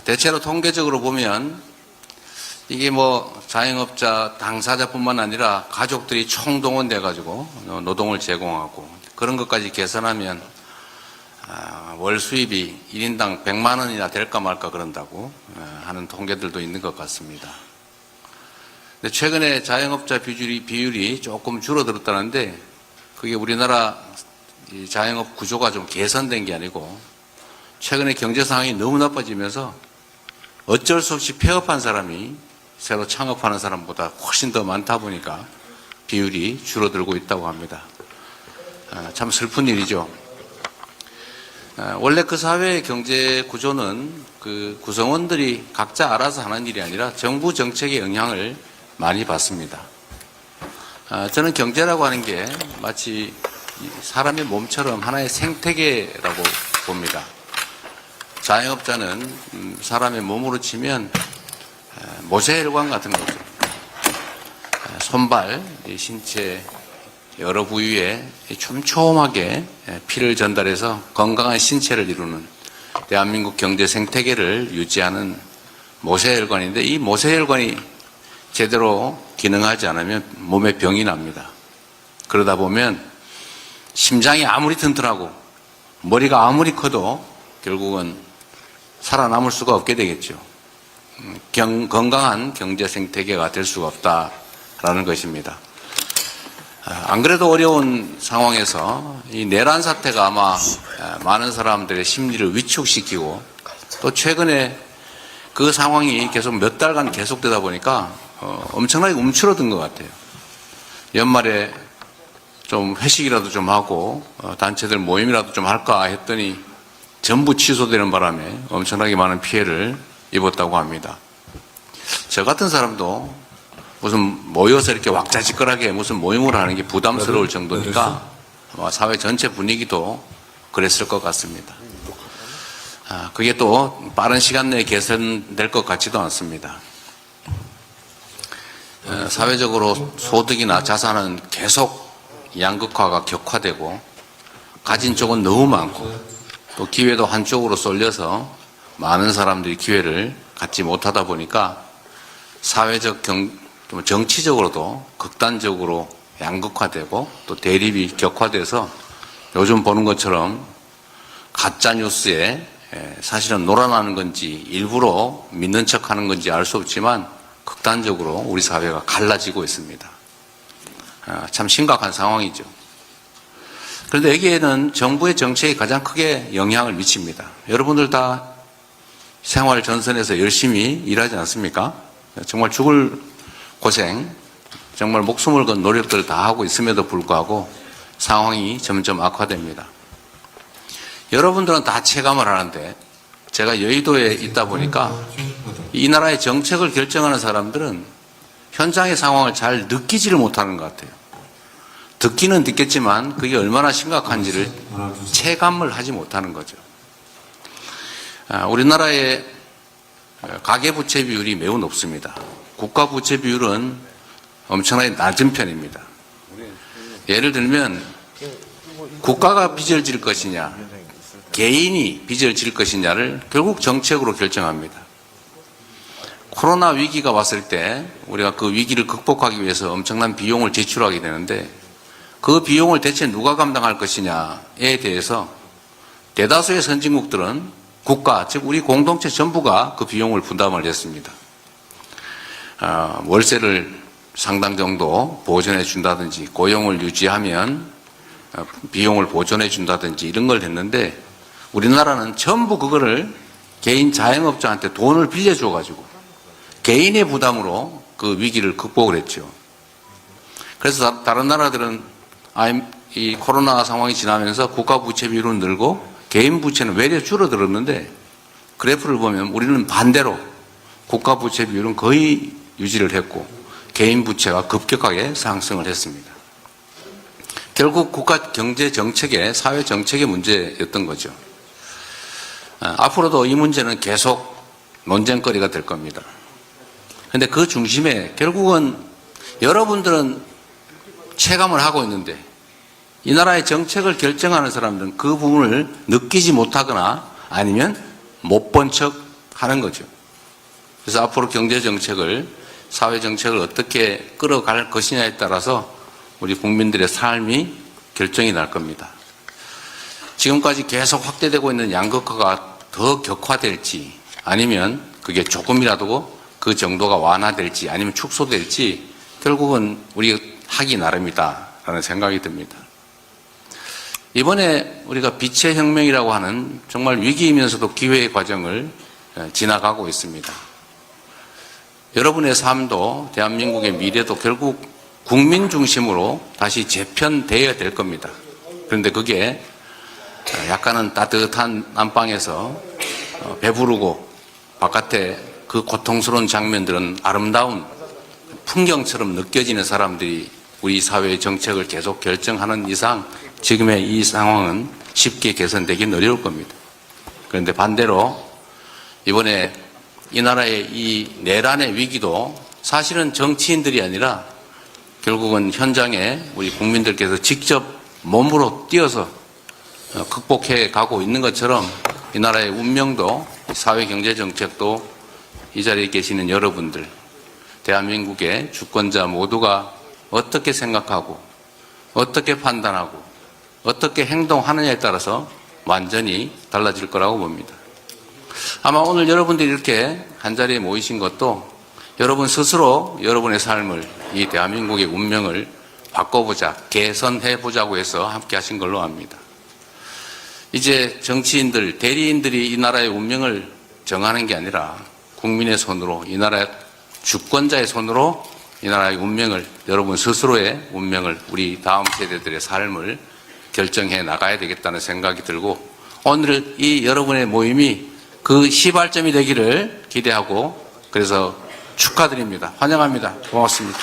대체로 통계적으로 보면 이게 뭐 자영업자 당사자뿐만 아니라 가족들이 총동원돼 가지고 노동을 제공하고 그런 것까지 계산하면 월 수입이 1인당 100만 원이나 될까 말까 그런다고 하는 통계들도 있는 것 같습니다. 근데 최근에 자영업자 비율이 조금 줄어들었다는데 그게 우리나라 자영업 구조가 좀 개선된 게 아니고 최근에 경제 상황이 너무 나빠지면서 어쩔 수 없이 폐업한 사람이 새로 창업하는 사람보다 훨씬 더 많다 보니까 비율이 줄어들고 있다고 합니다. 참 슬픈 일이죠. 원래 그 사회의 경제 구조는 그 구성원들이 각자 알아서 하는 일이 아니라 정부 정책의 영향을 많이 받습니다. 저는 경제라고 하는 게 마치 사람의 몸처럼 하나의 생태계라고 봅니다. 자영업자는 사람의 몸으로 치면 모세혈관 같은 거죠. 손발, 신체 여러 부위에 촘촘하게 피를 전달해서 건강한 신체를 이루는 대한민국 경제 생태계를 유지하는 모세혈관인데 이 모세혈관이 제대로 기능하지 않으면 몸에 병이 납니다. 그러다 보면 심장이 아무리 튼튼하고 머리가 아무리 커도 결국은 살아남을 수가 없게 되겠죠. 건강한 경제 생태계가 될 수가 없다라는 것입니다. 안 그래도 어려운 상황에서 이 내란 사태가 아마 많은 사람들의 심리를 위축시키고 또 최근에 그 상황이 계속 몇 달간 계속되다 보니까 엄청나게 움츠러든 것 같아요. 연말에 좀 회식이라도 좀 하고 단체들 모임이라도 좀 할까 했더니 전부 취소되는 바람에 엄청나게 많은 피해를 입었다고 합니다. 저 같은 사람도 무슨 모여서 이렇게 왁자지껄하게 무슨 모임을 하는 게 부담스러울 정도니까 아마 사회 전체 분위기도 그랬을 것 같습니다. 그게 또 빠른 시간 내에 개선될 것 같지도 않습니다. 사회적으로 소득이나 자산은 계속 양극화가 격화되고 가진 쪽은 너무 많고 또 기회도 한쪽으로 쏠려서 많은 사람들이 기회를 갖지 못하다 보니까 사회적 정치적으로도 극단적으로 양극화되고 또 대립이 격화돼서 요즘 보는 것처럼 가짜뉴스에 사실은 놀아나는 건지 일부러 믿는 척하는 건지 알 수 없지만 극단적으로 우리 사회가 갈라지고 있습니다. 참 심각한 상황이죠. 그런데 여기에는 정부의 정책이 가장 크게 영향을 미칩니다. 여러분들 다 생활 전선에서 열심히 일하지 않습니까? 정말 죽을 고생, 정말 목숨을 건 노력들을 다 하고 있음에도 불구하고 상황이 점점 악화됩니다. 여러분들은 다 체감을 하는데 제가 여의도에 있다 보니까 이 나라의 정책을 결정하는 사람들은 현장의 상황을 잘 느끼지를 못하는 것 같아요. 듣기는 듣겠지만 그게 얼마나 심각한지를 체감을 하지 못하는 거죠. 우리나라의 가계부채 비율이 매우 높습니다. 국가부채 비율은 엄청나게 낮은 편입니다. 예를 들면 국가가 빚을 질 것이냐 개인이 빚을 질 것이냐를 결국 정책으로 결정합니다. 코로나 위기가 왔을 때 우리가 그 위기를 극복하기 위해서 엄청난 비용을 지출하게 되는데 그 비용을 대체 누가 감당할 것이냐에 대해서 대다수의 선진국들은 국가, 즉 우리 공동체 전부가 그 비용을 분담을 했습니다. 월세를 상당 정도 보전해 준다든지 고용을 유지하면 비용을 보전해 준다든지 이런 걸 했는데 우리나라는 전부 그거를 개인 자영업자한테 돈을 빌려줘 가지고 개인의 부담으로 그 위기를 극복을 했죠. 그래서 다른 나라들은 이 코로나 상황이 지나면서 국가 부채 비율은 늘고 개인 부채는 외려 줄어들었는데 그래프를 보면 우리는 반대로 국가 부채 비율은 거의 유지를 했고 개인 부채가 급격하게 상승을 했습니다. 결국 국가 경제 정책의 사회 정책의 문제였던 거죠. 앞으로도 이 문제는 계속 논쟁거리가 될 겁니다. 그런데 그 중심에 결국은 여러분들은 체감을 하고 있는데 이 나라의 정책을 결정하는 사람들은 그 부분을 느끼지 못하거나 아니면 못 본 척 하는 거죠. 그래서 앞으로 경제정책을, 사회정책을 어떻게 끌어갈 것이냐에 따라서 우리 국민들의 삶이 결정이 날 겁니다. 지금까지 계속 확대되고 있는 양극화가 더 격화될지, 아니면 그게 조금이라도 그 정도가 완화될지, 아니면 축소될지 결국은 우리가 하기 나름이다라는 생각이 듭니다. 이번에 우리가 빛의 혁명이라고 하는 정말 위기이면서도 기회의 과정을 지나가고 있습니다. 여러분의 삶도 대한민국의 미래도 결국 국민 중심으로 다시 재편되어야 될 겁니다. 그런데 그게 약간은 따뜻한 안방에서 배부르고 바깥에 그 고통스러운 장면들은 아름다운 풍경처럼 느껴지는 사람들이 우리 사회의 정책을 계속 결정하는 이상 지금의 이 상황은 쉽게 개선되긴 어려울 겁니다. 그런데 반대로 이번에 이 나라의 이 내란의 위기도 사실은 정치인들이 아니라 결국은 현장에 우리 국민들께서 직접 몸으로 뛰어서 극복해 가고 있는 것처럼 이 나라의 운명도, 사회경제정책도 이 자리에 계시는 여러분들, 대한민국의 주권자 모두가 어떻게 생각하고 어떻게 판단하고 어떻게 행동하느냐에 따라서 완전히 달라질 거라고 봅니다. 아마 오늘 여러분들이 이렇게 한자리에 모이신 것도 여러분 스스로 여러분의 삶을, 이 대한민국의 운명을 바꿔보자, 개선해보자고 해서 함께 하신 걸로 압니다. 이제 정치인들, 대리인들이 이 나라의 운명을 정하는 게 아니라 국민의 손으로, 이 나라의 주권자의 손으로 이 나라의 운명을, 여러분 스스로의 운명을, 우리 다음 세대들의 삶을 결정해 나가야 되겠다는 생각이 들고, 오늘 이 여러분의 모임이 그 시발점이 되기를 기대하고, 그래서 축하드립니다. 환영합니다. 고맙습니다.